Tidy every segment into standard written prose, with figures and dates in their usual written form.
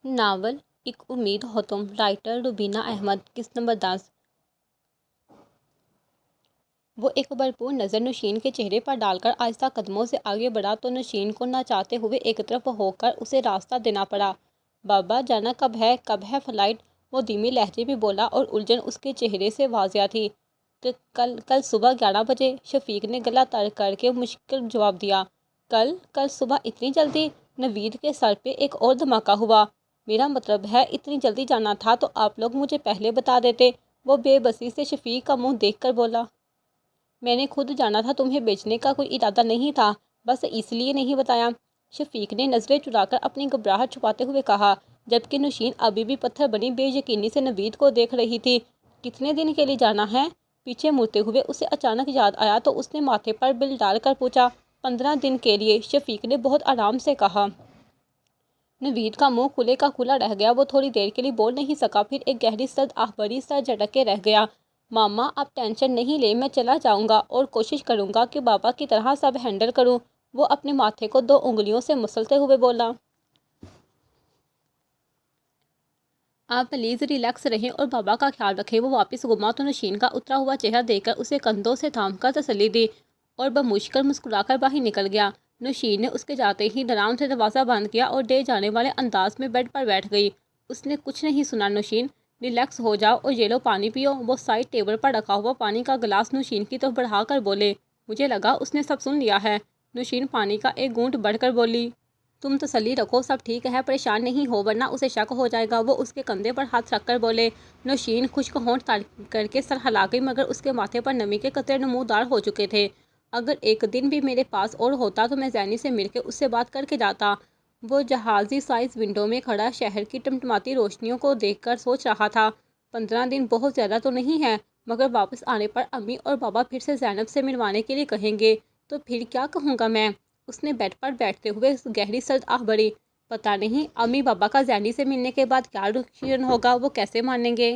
Novel ایک امید ہو تم، رائٹر روبینہ احمد، قسط نمبر 10۔ وہ ایک بھرپور نظر نوشین کے چہرے پر ڈال کر آہستہ قدموں سے آگے بڑھا تو نوشین کو نہ چاہتے ہوئے ایک طرف ہو کر اسے راستہ دینا پڑا۔ بابا جانا کب ہے فلائٹ؟ وہ دھیمی لہجے میں بولا اور الجھن اس کے چہرے سے واضح تھی۔ کل صبح 11 بجے، شفیق نے گلا تر کر کے مشکل جواب دیا۔ کل صبح اتنی جلدی؟ نوید کے سر پہ ایک اور دھماکہ ہوا۔ میرا مطلب ہے اتنی جلدی جانا تھا تو آپ لوگ مجھے پہلے بتا دیتے۔ وہ بے بسی سے شفیق کا منہ دیکھ کر بولا۔ میں نے خود جانا تھا، تمہیں بیچنے کا کوئی ارادہ نہیں تھا، بس اس لیے نہیں بتایا۔ شفیق نے نظریں چرا کر اپنی گھبراہٹ چھپاتے ہوئے کہا، جبکہ نوشین ابھی بھی پتھر بنی بے یقینی سے نوید کو دیکھ رہی تھی۔ کتنے دن کے لیے جانا ہے؟ پیچھے مڑتے ہوئے اسے اچانک یاد آیا تو اس نے ماتھے پر بل ڈال کر پوچھا۔ 15 دن کے لیے، شفیق نے بہت آرام سے کہا۔ نوید کا منہ کھلے کا کھلا رہ گیا۔ وہ تھوڑی دیر کے لیے بول نہیں سکا، پھر ایک گہری سرد آہ بھری سر جھٹک کے رہ گیا۔ ماما آپ ٹینشن نہیں لیں، میں چلا جاؤں گا اور کوشش کروں گا کہ بابا کی طرح سب ہینڈل کروں۔ وہ اپنے ماتھے کو 2 انگلیوں سے مسلتے ہوئے بولا۔ آپ پلیز ریلیکس رہیں اور بابا کا خیال رکھیں۔ وہ واپس گھوما تو نوشین کا اترا ہوا چہرہ دیکھ کر اسے کندھوں سے تھام کر تسلی دی اور بمشکل مسکرا کر باہر نکل گیا۔ نوشین نے اس کے جاتے ہی آرام سے دروازہ بند کیا اور ڈے جانے والے انداز میں بیڈ پر بیٹھ گئی۔ اس نے کچھ نہیں سنا۔ نوشین، ریلیکس ہو جاؤ اور یہ لو پانی پیو۔ وہ سائڈ ٹیبل پر رکھا ہوا پانی کا گلاس نوشین کی طرف بڑھا کر بولے۔ مجھے لگا اس نے سب سن لیا ہے۔ نوشین پانی کا ایک گھونٹ بڑھ کر بولی۔ تم تسلی رکھو، سب ٹھیک ہے، پریشان نہیں ہو ورنہ اسے شک ہو جائے گا۔ وہ اس کے کندھے پر ہاتھ رکھ کر بولے۔ نوشین خشک ہونٹ تار کر کے سر ہلا گئی، مگر اس کے ماتھے پر نمی کے قطرے نمودار ہو چکے تھے۔ اگر ایک دن بھی میرے پاس اور ہوتا تو میں زینی سے مل کے اس سے بات کر کے جاتا۔ وہ جہازی سائز ونڈو میں کھڑا شہر کی ٹمٹماتی روشنیوں کو دیکھ کر سوچ رہا تھا۔ 15 دن بہت زیادہ تو نہیں ہے، مگر واپس آنے پر امی اور بابا پھر سے زینب سے ملوانے کے لیے کہیں گے تو پھر کیا کہوں گا میں؟ اس نے بیڈ پر بیٹھتے ہوئے گہری سرد آہ بھری۔ پتہ نہیں امی بابا کا زینی سے ملنے کے بعد کیا ریئیکشن ہوگا، وہ کیسے مانیں گے؟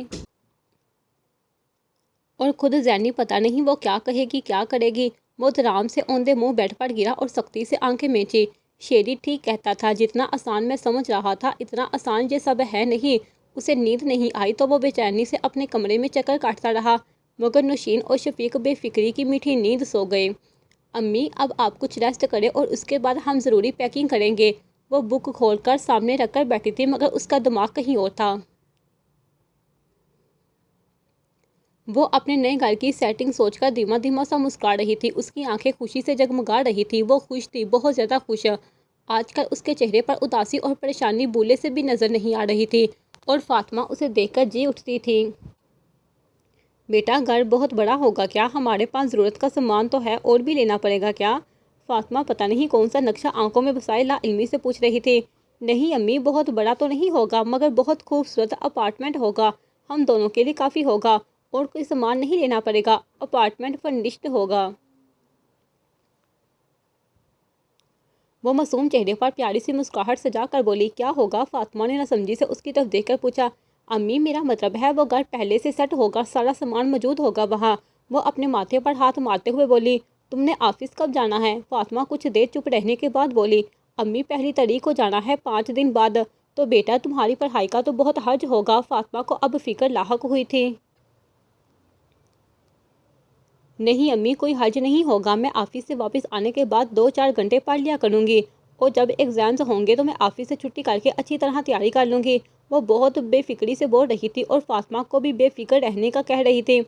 اور خود زینی پتہ نہیں وہ کیا کہے گی، کیا کرے گی؟ وہ آرام سے اوندے منہ بیڈ پر گرا اور سختی سے آنکھیں مینچی۔ شیری ٹھیک کہتا تھا، جتنا آسان میں سمجھ رہا تھا اتنا آسان یہ سب ہے نہیں۔ اسے نیند نہیں آئی تو وہ بے چینی سے اپنے کمرے میں چکر کاٹتا رہا، مگر نوشین اور شفیق بے فکری کی میٹھی نیند سو گئے۔ امی اب آپ کچھ ریسٹ کریں اور اس کے بعد ہم ضروری پیکنگ کریں گے۔ وہ بک کھول کر سامنے رکھ کر بیٹھی تھی، مگر اس کا دماغ کہیں اور تھا۔ وہ اپنے نئے گھر کی سیٹنگ سوچ کر دھیما دھیما سا مسکرا رہی تھی۔ اس کی آنکھیں خوشی سے جگمگا رہی تھی۔ وہ خوش تھی، بہت زیادہ خوش۔ آج کل اس کے چہرے پر اداسی اور پریشانی بھولے سے بھی نظر نہیں آ رہی تھی اور فاطمہ اسے دیکھ کر جی اٹھتی تھی۔ بیٹا گھر بہت بڑا ہوگا کیا؟ ہمارے پاس ضرورت کا سامان تو ہے، اور بھی لینا پڑے گا کیا؟ فاطمہ پتہ نہیں کون سا نقشہ آنکھوں میں بسائے لا علمی سے پوچھ رہی تھی۔ نہیں امی، بہت بڑا تو نہیں ہوگا، مگر بہت خوبصورت اپارٹمنٹ ہوگا، ہم دونوں کے لیے کافی ہوگا، اور کوئی سامان نہیں لینا پڑے گا، اپارٹمنٹ فرنشڈ ہوگا۔ وہ معصوم چہرے پر پیاری سی مسکراہٹ سجا کر بولی۔ کیا ہوگا؟ فاطمہ نے ناسمجھی سے اس کی طرف دیکھ کر پوچھا۔ امی میرا مطلب ہے وہ گھر پہلے سے سیٹ ہوگا، سارا سامان موجود ہوگا وہاں۔ وہ اپنے ماتھے پر ہاتھ مارتے ہوئے بولی۔ تم نے آفس کب جانا ہے؟ فاطمہ کچھ دیر چپ رہنے کے بعد بولی۔ امی 1 تاریخ کو جانا ہے، 5 دن بعد۔ تو بیٹا تمہاری پڑھائی کا تو بہت حرج ہوگا۔ فاطمہ کو اب فکر لاحق ہوئی تھی۔ نہیں امی، کوئی حرج نہیں ہوگا، میں آفس سے واپس آنے کے بعد 2-4 گھنٹے پڑھ لیا کروں گی، اور جب ایگزامز ہوں گے تو میں آفس سے چھٹی کر کے اچھی طرح تیاری کر لوں گی۔ وہ بہت بے فکری سے بول رہی تھی اور فاطمہ کو بھی بے فکر رہنے کا کہہ رہی تھی۔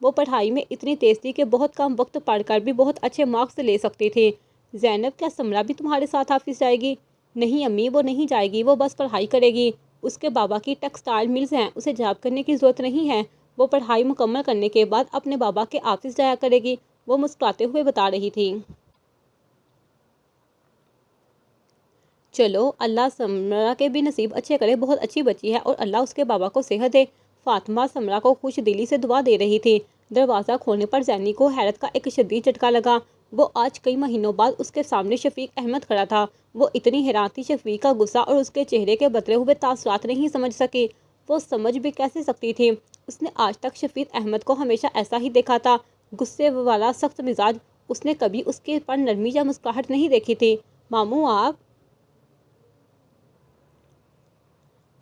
وہ پڑھائی میں اتنی تیز تھی کہ بہت کم وقت پڑھ کر بھی بہت اچھے مارکس لے سکتی تھی۔ زینب کیا سمرہ بھی تمہارے ساتھ آفس جائے گی؟ نہیں امی، وہ نہیں جائے گی، وہ بس پڑھائی کرے گی۔ اس کے بابا کی ٹیکسٹائل ملز ہیں، اسے جاب کرنے کی ضرورت نہیں ہے۔ وہ پڑھائی مکمل کرنے کے بعد اپنے بابا کے آفس جایا کرے گی، وہ مسکراتے ہوئے بتا رہی تھی۔ چلو اللہ سمرہ کے بھی نصیب اچھے کرے، بہت اچھی بچی ہے، اور اللہ اس کے بابا کو صحت دے۔ فاطمہ سمرہ کو خوش دلی سے دعا دے رہی تھی۔ دروازہ کھولنے پر زینی کو حیرت کا ایک شدید جھٹکا لگا۔ وہ آج کئی مہینوں بعد اس کے سامنے شفیق احمد کھڑا تھا۔ وہ اتنی حیران تھی، شفیق کا غصہ اور اس کے چہرے کے بدلے ہوئے تاثرات نہیں سمجھ سکی۔ وہ سمجھ بھی کیسے سکتی تھی؟ اس نے آج تک شفیق احمد کو ہمیشہ ایسا ہی دیکھا تھا، غصے والا، سخت مزاج۔ اس نے کبھی اس کے پر نرمی یا مسکراہٹ نہیں دیکھی تھی۔ ماموں آپ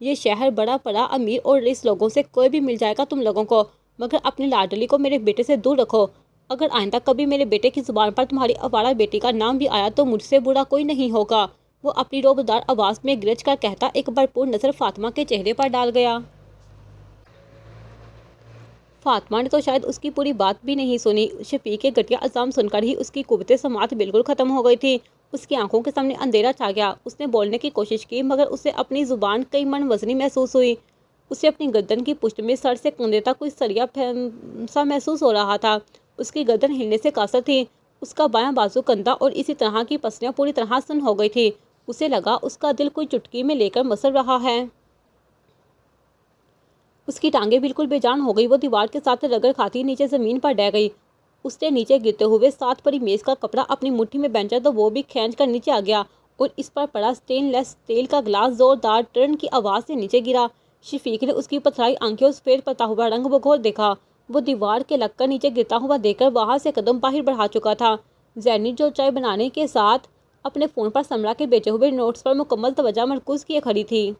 یہ شہر بڑا پڑا امیر اور رئیس لوگوں سے کوئی بھی مل جائے گا تم لوگوں کو، مگر اپنی لاڈلی کو میرے بیٹے سے دور رکھو۔ اگر آئندہ کبھی میرے بیٹے کی زبان پر تمہاری آوارہ بیٹی کا نام بھی آیا تو مجھ سے برا کوئی نہیں ہوگا، وہ اپنی روبدار آواز میں گرج کر کہتا ایک بھرپور نظر فاطمہ کے چہرے پر ڈال گیا۔ فاطمہ نے تو شاید اس کی پوری بات بھی نہیں سنی۔ شفیق کے گھٹیا الزام سن کر ہی اس کی قوت سماعت بالکل ختم ہو گئی تھی۔ اس کی آنکھوں کے سامنے اندھیرا چھا گیا۔ اس نے بولنے کی کوشش کی مگر اسے اپنی زبان کئی من وزنی محسوس ہوئی۔ اسے اپنی گردن کی پشت میں سر سے کندھے تک کوئی سریا سا محسوس ہو رہا تھا۔ اس کی گردن ہلنے سے قاصر تھی۔ اس کا بایاں بازو کندھا اور اسی طرح کی پسلیاں پوری طرح سن ہو گئی تھی۔ اسے لگا اس کا دل کوئی چٹکی میں لے کر مسل رہا ہے۔ اس کی ٹانگیں بالکل بے جان ہو گئی۔ وہ دیوار کے ساتھ رگڑ کھاتی نیچے زمین پر ڈہ گئی۔ اس نے نیچے گرتے ہوئے ساتھ پڑی میز کا کپڑا اپنی مٹھی میں بینچا تو وہ بھی کھینچ کر نیچے آ گیا اور اس پر پڑا سٹین لیس اسٹیل کا گلاس زوردار ٹرن کی آواز سے نیچے گرا۔ شفیق نے اس کی پتھرائی آنکھیں اس پھیر پڑتا ہوا رنگ بگور دیکھا۔ وہ دیوار کے لگ کر نیچے گرتا ہوا دیکھ کر وہاں سے قدم باہر بڑھا چکا تھا۔ زینی جو چائے بنانے کے ساتھ اپنے فون پر سمرا کے بیچے ہوئے نوٹس پر مکمل توجہ مرکوز کیے کھڑی تھی۔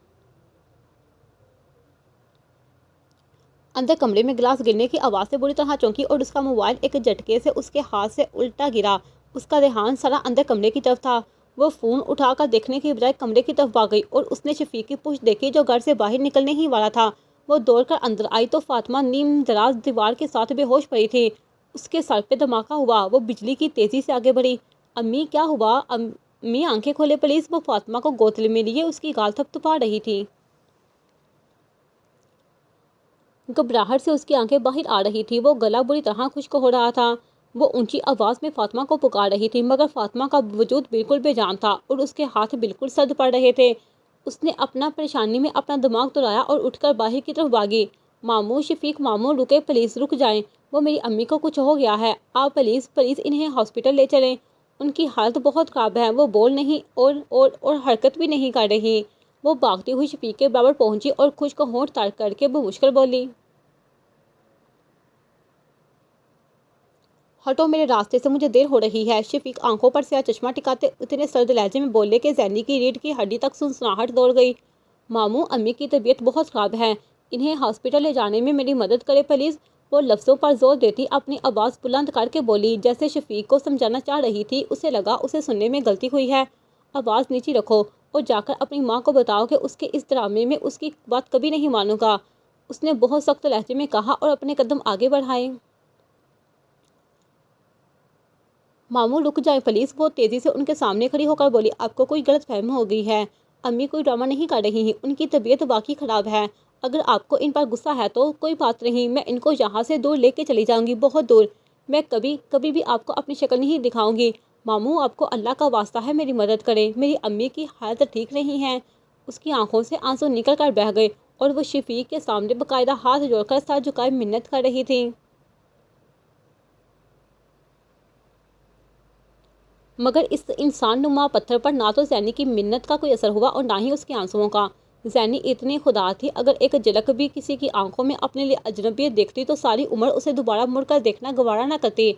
اندر کمرے میں گلاس گرنے کی آواز سے بری طرح چونکی اور اس کا موبائل ایک جھٹکے سے اس کے ہاتھ سے الٹا گرا۔ اس کا دھیان سارا اندر کمرے کی طرف تھا۔ وہ فون اٹھا کر دیکھنے کی بجائے کمرے کی طرف بھاگ گئی اور اس نے شفیق کی پشت دیکھی جو گھر سے باہر نکلنے ہی والا تھا۔ وہ دوڑ کر اندر آئی تو فاطمہ نیم دراز دیوار کے ساتھ بے ہوش پڑی تھی۔ اس کے سر پہ دھماکہ ہوا۔ وہ بجلی کی تیزی سے آگے بڑھی۔ امی کیا ہوا؟ امی آنکھیں کھولے پلیز۔ وہ فاطمہ کو گود میں لیے اس کی گال تھپ تھپا رہی تھی۔ گھبراہٹ سے اس کی آنکھیں باہر آ رہی تھی۔ وہ گلا بری طرح خشک ہو رہا تھا۔ وہ اونچی آواز میں فاطمہ کو پکار رہی تھی مگر فاطمہ کا وجود بالکل بے جان تھا اور اس کے ہاتھ بالکل سرد پڑ رہے تھے۔ اس نے اپنا پریشانی میں اپنا دماغ دوڑایا اور اٹھ کر باہر کی طرف بھاگی۔ ماموں، شفیق ماموں، رکے پلیز، رک جائیں، وہ میری امی کو کچھ ہو گیا ہے، آپ پلیز پلیز انہیں ہاسپٹل لے چلیں، ان کی حالت بہت خراب ہے، وہ بول نہیں اور حرکت بھی نہیں کر رہی۔ وہ بھاگتی ہوئی شفیق کے برابر پہنچی اور خشک ہونٹ تر کر کے بمشکل بولی، ہٹو میرے راستے سے، مجھے دیر ہو رہی ہے۔ شفیق آنکھوں پر سیاہ چشمہ ٹکاتے اتنے سرد لہجے میں بولے کہ زینی کی ریڑھ کی ہڈی تک سنسناہٹ دوڑ گئی۔ ماموں، امی کی طبیعت بہت خراب ہے، انہیں ہاسپٹل لے جانے میں میری مدد کرے پلیز، وہ لفظوں پر زور دیتی اپنی آواز بلند کر کے بولی جیسے شفیق کو سمجھانا چاہ رہی تھی۔ اسے لگا اسے سننے میں غلطی ہوئی ہے۔ آواز نیچی رکھو اور جا کر اپنی ماں کو بتاؤ کہ اس کے اس ڈرامے میں اس کی بات کبھی نہیں مانوں گا، اس نے بہت سخت لہجے میں کہا اور اپنے قدم آگے بڑھائے۔ ماموں رک جائیں پلیز، وہ تیزی سے ان کے سامنے کھڑی ہو کر بولی، آپ کو کوئی غلط فہمی ہو گئی ہے، امی کوئی ڈرامہ نہیں کر رہی ہیں، ان کی طبیعت واقعی خراب ہے، اگر آپ کو ان پر غصہ ہے تو کوئی بات نہیں، میں ان کو یہاں سے دور لے کے چلی جاؤں گی، بہت دور، میں کبھی بھی آپ کو اپنی شکل نہیں دکھاؤں گی۔ ماموں، آپ کو اللہ کا واسطہ ہے میری مدد کریں، میری امی کی حالت ٹھیک نہیں ہے۔ اس کی آنکھوں سے آنسو نکل کر بہہ گئے اور وہ شفیق کے سامنے باقاعدہ ہاتھ جوڑ کر سر جھکائے منت کر رہی تھی۔ مگر اس انسان نما پتھر پر نہ تو زینی کی منت کا کوئی اثر ہوا اور نہ ہی اس کے آنسوؤں کا۔ زینی اتنی خوددار تھی، اگر ایک جھلک بھی کسی کی آنکھوں میں اپنے لیے اجنبیت دیکھتی تو ساری عمر اسے دوبارہ مڑ کر دیکھنا گوارا نہ کرتی،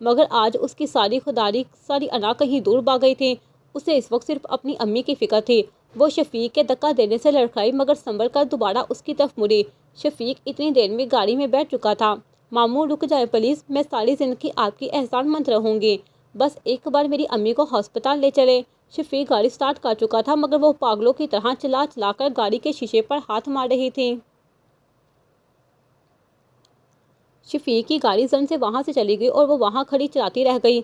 مگر آج اس کی ساری خودداری، ساری انا کہیں دور بھاگ گئی تھی۔ اسے اس وقت صرف اپنی امی کی فکر تھی۔ وہ شفیق کے دھکا دینے سے لڑکھڑائی مگر سنبھل کر دوبارہ اس کی طرف مڑی۔ شفیق اتنی دیر میں گاڑی میں بیٹھ چکا تھا۔ ماموں رک جائیں پلیز، میں ساری زندگی آپ کی احسان مند رہوں گی، بس ایک بار میری امی کو ہسپتال لے چلے۔ شفیق گاڑی سٹارٹ کر چکا تھا مگر وہ پاگلوں کی طرح چلا چلا کر گاڑی کے شیشے پر ہاتھ مار رہی تھی۔ شفیق کی گاڑی زن سے وہاں سے چلی گئی اور وہ وہاں کھڑی چلاتی رہ گئی۔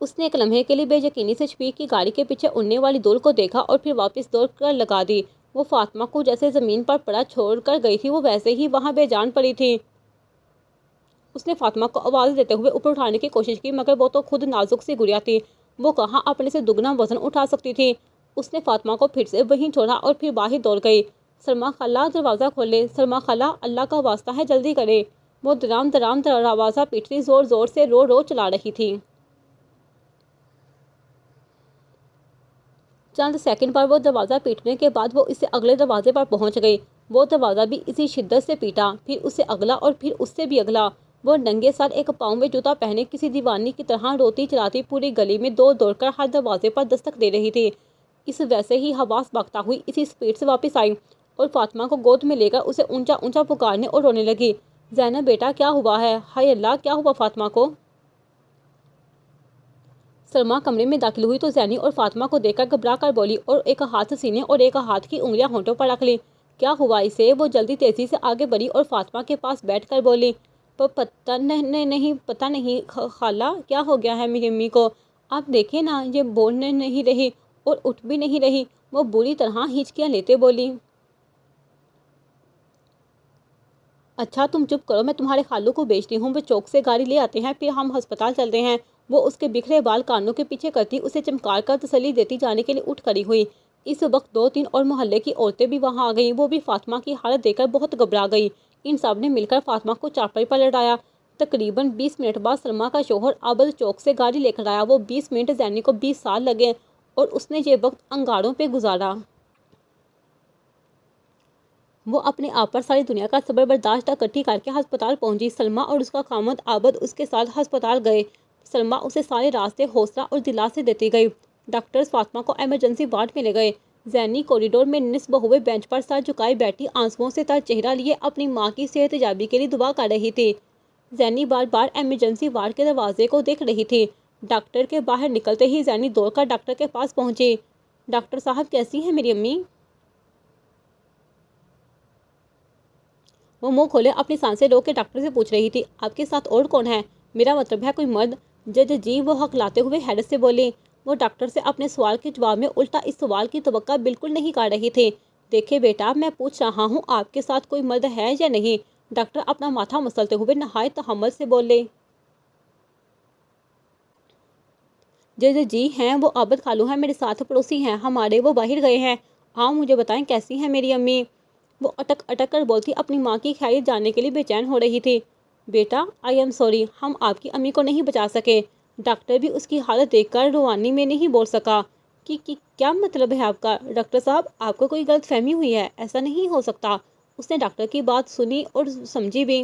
اس نے ایک لمحے کے لیے بے یقینی سے شفیق کی گاڑی کے پیچھے اڑنے والی دھول کو دیکھا اور پھر واپس دوڑ کر لگا دی۔ وہ فاطمہ کو جیسے زمین پر پڑا چھوڑ کر گئی تھی وہ ویسے ہی وہاں بے جان پڑی تھی۔ اس نے فاطمہ کو آواز دیتے ہوئے اوپر اٹھانے کی کوشش کی مگر وہ تو خود نازک سی گڑیا تھی، وہ کہاں اپنے سے دگنا وزن اٹھا سکتی تھی۔ اس نے فاطمہ کو پھر سے وہیں چھوڑا اور پھر باہر دوڑ گئی۔ سلمیٰ خالہ دروازہ کھولے، سلمیٰ خالہ اللہ کا واسطہ ہے جلدی کرے، وہ درام درام دروازہ پیٹتی زور زور سے رو چلا رہی تھی۔ چند سیکنڈ پر وہ دروازہ پیٹنے کے بعد وہ اس سے اگلے دروازے پر پہنچ گئی۔ وہ دروازہ بھی اسی شدت سے پیٹا، پھر اس سے اگلا اور پھر اس سے بھی اگلا۔ وہ ننگے سر ایک پاؤں میں جوتا پہنے کسی دیوانی کی طرح روتی چلاتی پوری گلی میں دوڑ کر ہر دروازے پر دستک دے رہی تھی۔ اس ویسے ہی حواس باختہ ہوئی اسی سپیڈ سے واپس آئی اور فاطمہ کو گود میں لے کر اسے اونچا اونچا پکارنے اور رونے لگی۔ زینب بیٹا کیا ہوا ہے؟ ہائے اللہ کیا ہوا فاطمہ کو؟ سلمیٰ کمرے میں داخل ہوئی تو زینی اور فاطمہ کو دیکھ کر گھبرا کر بولی اور ایک ہاتھ سینے اور ایک ہاتھ کی انگلیاں ہونٹوں پر رکھ لی۔ کیا ہوا اسے؟ وہ جلدی تیزی سے آگے بڑھی اور فاطمہ کے پاس بیٹھ کر بولی پتہ نہیں خالہ کیا ہو گیا ہے میری امی کو؟ آپ دیکھیں نا یہ بولنے نہیں رہی اور اٹھ بھی نہیں رہی۔ وہ بری طرح ہچکیاں لیتے بولی اچھا تم چپ کرو، میں تمہارے خالو کو بھیجتی ہوں، وہ چوک سے گاڑی لے آتے ہیں، پھر ہم ہسپتال چلتے ہیں۔ وہ اس کے بکھرے بال کانوں کے پیچھے کرتی اسے چمکار کر تسلی دیتی جانے کے لیے اٹھ کھڑی ہوئی۔ اس وقت 2-3 اور محلے کی عورتیں بھی وہاں آ گئیں، وہ بھی فاطمہ کی حالت دیکھ کر بہت گھبرا گئی۔ ان سب نے مل کر فاطمہ کو چارپائی پر لٹایا۔ تقریباً 20 منٹ بعد سلمیٰ کا شوہر عابد چوک سے گاڑی لے کر آیا۔ وہ 20 منٹ زینی کو 20 سال لگے اور اس نے یہ وقت انگاروں پہ گزارا۔ وہ اپنے آپ پر ساری دنیا کا صبر برداشت اکٹھی کر کے ہسپتال پہنچی۔ سلمیٰ اور اس کا خاوند عابد اس کے ساتھ ہسپتال گئے۔ سلمیٰ اسے سارے راستے حوصلہ اور دلاسے دیتی گئی۔ ڈاکٹرز فاطمہ کو ایمرجنسی وارڈ میں لے گئے۔ زینی کوریڈور میں نصب ہوئے بینچ پر سر جھکائے بیٹھی آنسوؤں سے تر چہرہ لیے اپنی ماں کی صحت یابی کے لیے دعا کر رہی تھی۔ زینی بار بار ایمرجنسی وارڈ کے دروازے کو دیکھ رہی تھی۔ ڈاکٹر کے باہر نکلتے ہی زینی دوڑ کر ڈاکٹر کے پاس پہنچی۔ ڈاکٹر صاحب کیسی ہیں میری امی؟ وہ منہ کھولے اپنی سانسیں روک کے ڈاکٹر سے پوچھ رہی تھی۔ آپ کے ساتھ اور کون ہے؟ میرا مطلب ہے کوئی مرد؟ جج جی وہ ہکلاتے ہوئے حیرت سے بولی۔ وہ ڈاکٹر سے اپنے سوال کے جواب میں الٹا اس سوال کی توقع بالکل نہیں کر رہی تھی۔ دیکھیں بیٹا میں پوچھ رہا ہوں آپ کے ساتھ کوئی مرد ہے یا نہیں؟ ڈاکٹر اپنا ماتھا مسلتے ہوئے نہایت تحمل سے بولے۔ جج جی ہیں، وہ عابد خالو ہیں، میرے ساتھ پڑوسی ہیں ہمارے، وہ باہر گئے ہیں۔ ہاں مجھے بتائیں کیسی ہیں میری امی؟ وہ اٹک اٹک کر بولتی اپنی ماں کی خیریت جاننے کے لیے بے چین ہو رہی تھی۔ بیٹا آئی ایم سوری، ہم آپ کی امی کو نہیں بچا سکے۔ ڈاکٹر بھی اس کی حالت دیکھ کر روانی میں نہیں بول سکا کہ کیا مطلب ہے آپ کا؟ ڈاکٹر صاحب آپ کو کوئی غلط فہمی ہوئی ہے، ایسا نہیں ہو سکتا۔ اس نے ڈاکٹر کی بات سنی اور سمجھی بھی،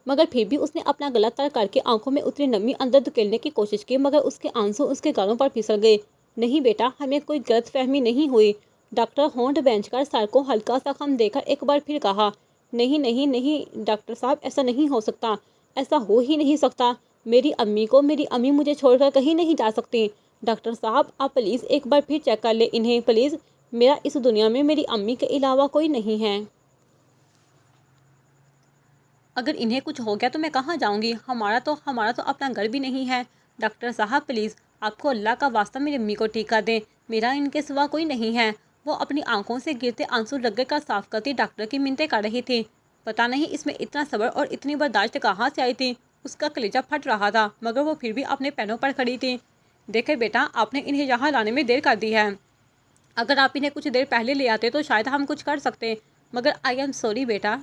مگر پھر بھی اس نے اپنا گلا تر کر کے آنکھوں میں اتری نمی اندر دھکیلنے کی کوشش کی، مگر اس کے آنسو اس کے گالوں پر پھسل گئے۔ نہیں بیٹا ہمیں کوئی غلط فہمی نہیں ہوئی۔ ڈاکٹر ہونٹ بینچ کر سر کو ہلکا سا خم دے کر ایک بار پھر کہا۔ نہیں نہیں نہیں ڈاکٹر صاحب ایسا نہیں ہو سکتا، ایسا ہو ہی نہیں سکتا۔ میری امی مجھے چھوڑ کر کہیں نہیں جا سکتی۔ ڈاکٹر صاحب آپ پلیز ایک بار پھر چیک کر لیں انہیں پلیز، میرا اس دنیا میں میری امی کے علاوہ کوئی نہیں ہے۔ اگر انہیں کچھ ہو گیا تو میں کہاں جاؤں گی؟ ہمارا تو اپنا گھر بھی نہیں ہے۔ ڈاکٹر صاحب پلیز آپ کو اللہ کا واسطہ میری امی کو ٹھیک کر دیں، میرا ان کے سوا کوئی نہیں ہے۔ وہ اپنی آنکھوں سے گرتے آنسو رگڑ کر صاف کرتی ڈاکٹر کی منتیں کر رہی تھی۔ پتہ نہیں اس میں اتنا صبر اور اتنی برداشت کہاں سے آئی تھی۔ اس کا کلیجہ پھٹ رہا تھا مگر وہ پھر بھی اپنے پیروں پر کھڑی تھی۔ دیکھیں بیٹا آپ نے انہیں یہاں لانے میں دیر کر دی ہے، اگر آپ انہیں کچھ دیر پہلے لے آتے تو شاید ہم کچھ کر سکتے، مگر آئی ایم سوری بیٹا۔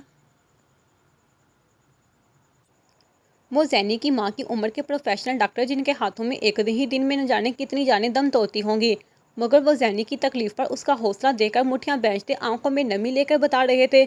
وہ زینی کی ماں کی عمر کے پروفیشنل ڈاکٹر جن کے ہاتھوں میں ایک ہی دن میں نہ جانے کتنی جانیں دم توڑتی ہوں گی، مگر وہ زینی کی تکلیف پر اس کا حوصلہ دے کر مٹھیاں بھیجتے آنکھوں میں نمی لے کر بتا رہے تھے۔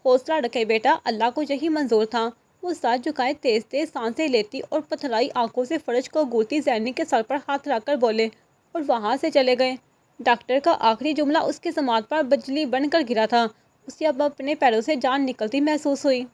حوصلہ رکھے بیٹا، اللہ کو یہی منظور تھا۔ وہ سر جھکائے تیز تیز سانسیں لیتی اور پتھرائی آنکھوں سے فرش کو گھورتی زینی کے سر پر ہاتھ رکھ کر بولے اور وہاں سے چلے گئے۔ ڈاکٹر کا آخری جملہ اس کے سماعت پر بجلی بن کر گرا تھا۔ اسے اب اپنے پیروں سے جان نکلتی محسوس ہوئی۔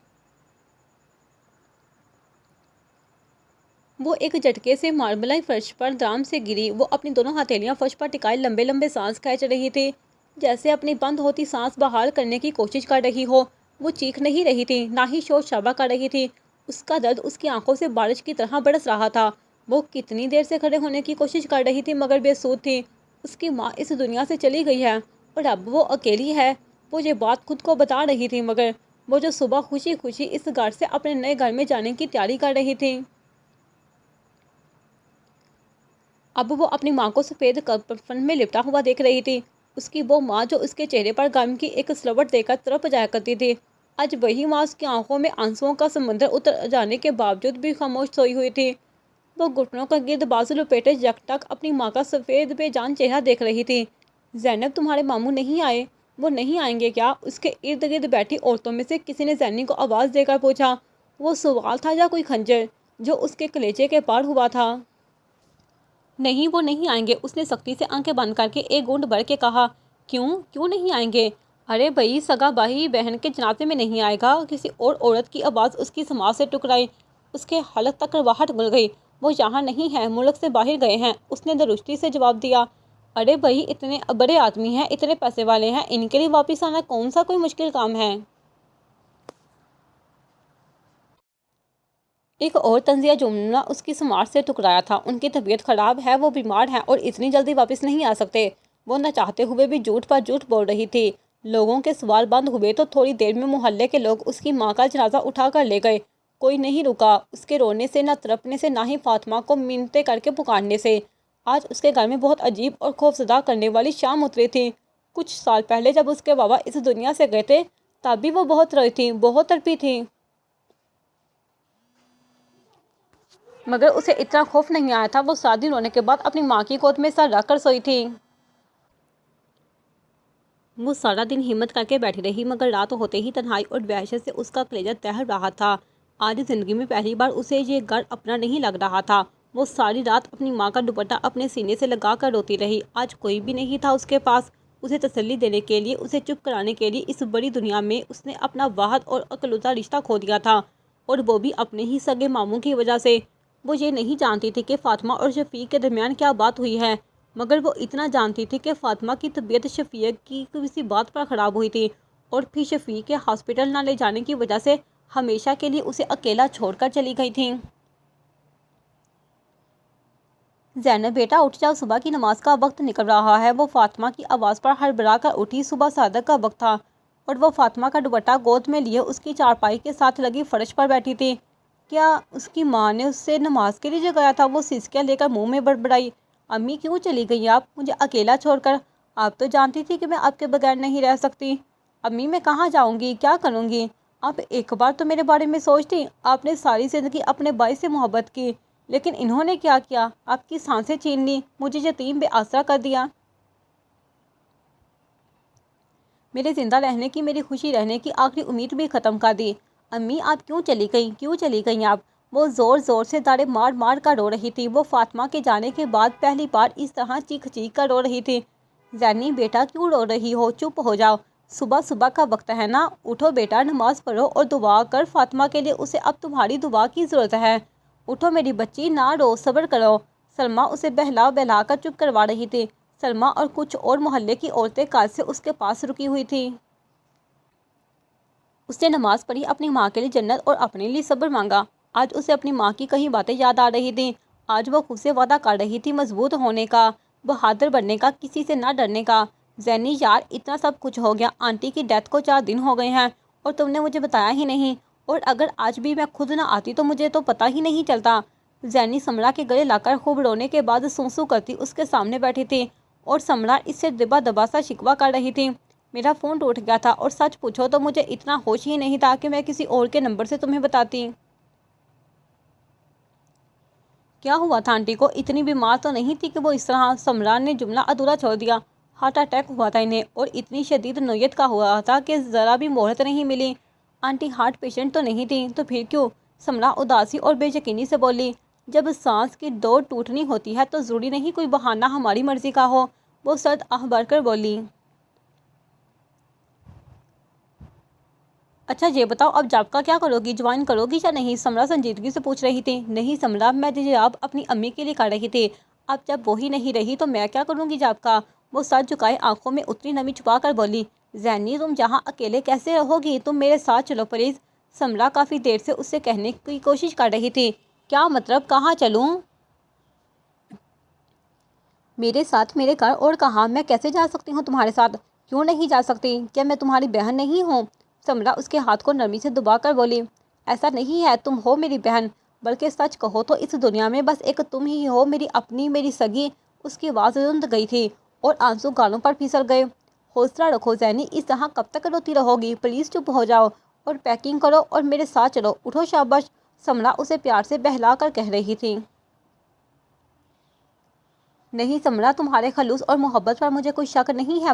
وہ ایک جھٹکے سے ماربلائی فرش پر دھڑام سے گری۔ وہ اپنی دونوں ہتھیلیاں فرش پر ٹکائے لمبے لمبے سانس کھینچ رہی تھی، جیسے اپنی بند ہوتی سانس بحال کرنے کی کوشش کر رہی ہو۔ وہ چیخ نہیں رہی تھی، نہ ہی شور شرابہ کر رہی تھی۔ اس کا درد اس کی آنکھوں سے بارش کی طرح برس رہا تھا۔ وہ کتنی دیر سے کھڑے ہونے کی کوشش کر رہی تھی مگر بے سود تھی۔ اس کی ماں اس دنیا سے چلی گئی ہے اور اب وہ اکیلی ہے۔ وہ یہ بات خود کو بتا رہی تھی مگر وہ جو صبح خوشی خوشی اس گھر سے اپنے نئے گھر میں جانے کی تیاری کر رہی تھی، اب وہ اپنی ماں کو سفید کفن میں لپٹا ہوا دیکھ رہی تھی۔ اس کی وہ ماں جو اس کے چہرے پر غم کی ایک سلوٹ دے کر تڑپ جایا کرتی تھی، آج وہی ماں اس کی آنکھوں میں آنسوؤں کا سمندر اتر جانے کے باوجود بھی خاموش سوئی ہوئی تھی۔ وہ گھٹنوں کا گرد بازو لپیٹے یکٹک اپنی ماں کا سفید بے جان چہرہ دیکھ رہی تھی۔ زینب تمہارے ماموں نہیں آئے؟ وہ نہیں آئیں گے کیا؟ اس کے ارد گرد بیٹھی عورتوں میں سے کسی نے زینی کو آواز دے کر پوچھا۔ وہ سوال تھا یا کوئی خنجر جو اس کے کلیجے کے پار ہوا تھا؟ نہیں وہ نہیں آئیں گے، اس نے سختی سے آنکھیں بند کر کے ایک گھونٹ بھر کے کہا۔ کیوں نہیں آئیں گے؟ ارے بھائی، سگا بھائی بہن کے جنازے میں نہیں آئے گا؟ کسی اور عورت کی آواز اس کی سماعت سے ٹکرائی۔ اس کے حلق تک کرواہٹ گل گئی۔ وہ یہاں نہیں ہیں، ملک سے باہر گئے ہیں، اس نے درستی سے جواب دیا۔ ارے بھائی، اتنے بڑے آدمی ہیں، اتنے پیسے والے ہیں، ان کے لیے واپس آنا کون سا کوئی مشکل کام ہے؟ ایک اور طنزیہ جملہ اس کی سماعت سے ٹکرایا تھا۔ ان کی طبیعت خراب ہے، وہ بیمار ہیں اور اتنی جلدی واپس نہیں آ سکتے۔ وہ نہ چاہتے ہوئے بھی جھوٹ پر جھوٹ بول رہی تھی۔ لوگوں کے سوال بند ہوئے تو تھوڑی دیر میں محلے کے لوگ اس کی ماں کا جنازہ اٹھا کر لے گئے۔ کوئی نہیں رکا اس کے رونے سے، نہ تڑپنے سے، نہ ہی فاطمہ کو منتیں کر کے پکارنے سے۔ آج اس کے گھر میں بہت عجیب اور خوفزدہ کرنے والی شام اتری تھی۔ کچھ سال پہلے جب اس کے بابا اس دنیا سے گئے تھے، تب بھی وہ بہت روئی تھی، بہت تڑپی تھی۔ مگر اسے اتنا خوف نہیں آیا تھا۔ وہ سارے دن رونے کے بعد اپنی ماں کی گود میں سر رکھ کر سوئی تھی۔ وہ سارا دن ہمت کر کے بیٹھی رہی، مگر رات ہوتے ہی تنہائی اور وحشت سے اس کا کلیجہ دہل رہا تھا۔ آج زندگی میں پہلی بار اسے یہ گھر اپنا نہیں لگ رہا تھا۔ وہ ساری رات اپنی ماں کا دوپٹہ اپنے سینے سے لگا کر روتی رہی۔ آج کوئی بھی نہیں تھا اس کے پاس، اسے تسلی دینے کے لیے، اسے چپ کرانے کے لیے۔ اس بڑی دنیا میں اس نے اپنا واحد اور اکلوتا رشتہ کھو دیا تھا، اور وہ بھی اپنے ہی سگے ماموں کی وجہ سے۔ وہ یہ نہیں جانتی تھی کہ فاطمہ اور شفیق کے درمیان کیا بات ہوئی ہے، مگر وہ اتنا جانتی تھی کہ فاطمہ کی طبیعت شفیق کی کسی بات پر خراب ہوئی تھی، اور پھر شفیق کے ہاسپٹل نہ لے جانے کی وجہ سے ہمیشہ کے لیے اسے اکیلا چھوڑ کر چلی گئی تھی۔ زینب بیٹا اٹھ جاؤ، صبح کی نماز کا وقت نکل رہا ہے۔ وہ فاطمہ کی آواز پر ہڑبڑا کر اٹھی۔ صبح صادق کا وقت تھا اور وہ فاطمہ کا دوپٹہ گود میں لیے اس کی چارپائی کے ساتھ لگی فرش پر بیٹھی تھی۔ کیا اس کی ماں نے اس سے نماز کے لیے جگایا تھا؟ وہ سسکیاں لے کر منہ میں بڑبڑائی۔ امی کیوں چلی گئی آپ مجھے اکیلا چھوڑ کر؟ آپ تو جانتی تھی کہ میں آپ کے بغیر نہیں رہ سکتی۔ امی میں کہاں جاؤں گی، کیا کروں گی؟ آپ ایک بار تو میرے بارے میں سوچتی۔ آپ نے ساری زندگی اپنے بھائی سے محبت کی، لیکن انہوں نے کیا کیا؟ آپ کی سانسیں چھین لی، مجھے یتیم بے آسرا کر دیا۔ میرے زندہ رہنے کی، میری خوشی رہنے کی آخری امید بھی ختم کر دی۔ امی آپ کیوں چلی گئیں، کیوں چلی گئیں آپ؟ وہ زور زور سے داڑیں مار مار کر رو رہی تھی۔ وہ فاطمہ کے جانے کے بعد پہلی بار اس طرح چیخ چیخ کر رو رہی تھی۔ زینی بیٹا کیوں رو رہی ہو؟ چپ ہو جاؤ، صبح صبح کا وقت ہے نا، اٹھو بیٹا، نماز پڑھو اور دعا کر فاطمہ کے لیے، اسے اب تمہاری دعا کی ضرورت ہے۔ اٹھو میری بچی، نہ رو، صبر کرو۔ سلمیٰ اسے بہلا بہلا کر چپ کروا رہی تھی۔ سلمیٰ اور کچھ اور محلے کی عورتیں کل سے اس کے پاس رکی ہوئی تھیں۔ اس نے نماز پڑھی، اپنی ماں کے لیے جنت اور اپنے لیے صبر مانگا۔ آج اسے اپنی ماں کی کئی باتیں یاد آ رہی تھیں۔ آج وہ خود سے وعدہ کر رہی تھی مضبوط ہونے کا، بہادر بننے کا، کسی سے نہ ڈرنے کا۔ زینی یار، اتنا سب کچھ ہو گیا، آنٹی کی ڈیتھ کو 4 دن ہو گئے ہیں اور تم نے مجھے بتایا ہی نہیں، اور اگر آج بھی میں خود نہ آتی تو مجھے تو پتہ ہی نہیں چلتا۔ زینی سمرا کے گلے لا کر خوب رونے کے بعد سوں کرتی اس کے سامنے بیٹھی تھی، اور سمرا اس سے دبا دبا سا شکوہ کر رہی تھی۔ میرا فون ٹوٹ گیا تھا، اور سچ پوچھو تو مجھے اتنا ہوش ہی نہیں تھا کہ میں کسی اور کے نمبر سے تمہیں بتاتی۔ کیا ہوا تھا آنٹی کو؟ اتنی بیمار تو نہیں تھی کہ وہ اس طرح؟ سمرا نے جملہ ادھورا چھوڑ دیا۔ ہارٹ اٹیک ہوا تھا انہیں، اور اتنی شدید نوعیت کا ہوا تھا کہ ذرا بھی مہلت نہیں ملی۔ آنٹی ہارٹ پیشنٹ تو نہیں تھی، تو پھر کیوں؟ سمرا اداسی اور بے یقینی سے بولی۔ جب سانس کی ڈور ٹوٹنی ہوتی ہے تو ضروری نہیں کوئی بہانہ ہماری مرضی کا ہو، وہ سرد آہ بھر کر بولی۔ اچھا یہ بتاؤ، اب جاب کا کیا کرو گی، جوائن کرو گی یا نہیں؟ سمرا سنجیدگی سے پوچھ رہی تھی۔ نہیں سمرا، میں جاب اپنی امی کے لیے کر رہی تھی، اب جب وہی نہیں رہی تو میں کیا کروں گی جاب کا؟ وہ سر جھکائے آنکھوں میں اتری نمی چھپا کر بولی۔ زینی تم یہاں اکیلے کیسے رہو گی؟ تم میرے ساتھ چلو پلیز۔ سمرا کافی دیر سے اس سے کہنے کی کوشش کر رہی تھی۔ کیا مطلب، کہاں چلوں؟ میرے ساتھ میرے گھر، اور کہاں؟ میں کیسے جا سکتی ہوں تمہارے ساتھ؟ کیوں نہیں جا سکتی؟ کیا میں تمہاری بہن نہیں ہوں؟ سمرا اس کے ہاتھ کو نرمی سے دبا کر بولی۔ ایسا نہیں ہے، تم ہو میری بہن، بلکہ سچ کہو تو اس دنیا میں بس ایک تم ہی ہو، میری اپنی، میری سگی۔ اس کی آواز رند گئی تھی اور آنسو گالوں پر پھسل گئے۔ حوصلہ رکھو زینی، اس طرح کب تک روتی رہو گی؟ پلیز چپ ہو جاؤ اور پیکنگ کرو اور میرے ساتھ چلو، اٹھو شاباش۔ سمرا اسے پیار سے بہلا کر کہہ رہی تھی۔ نہیں سمرا، تمہارے خلوص اور محبت پر مجھے کوئی شک نہیں ہے،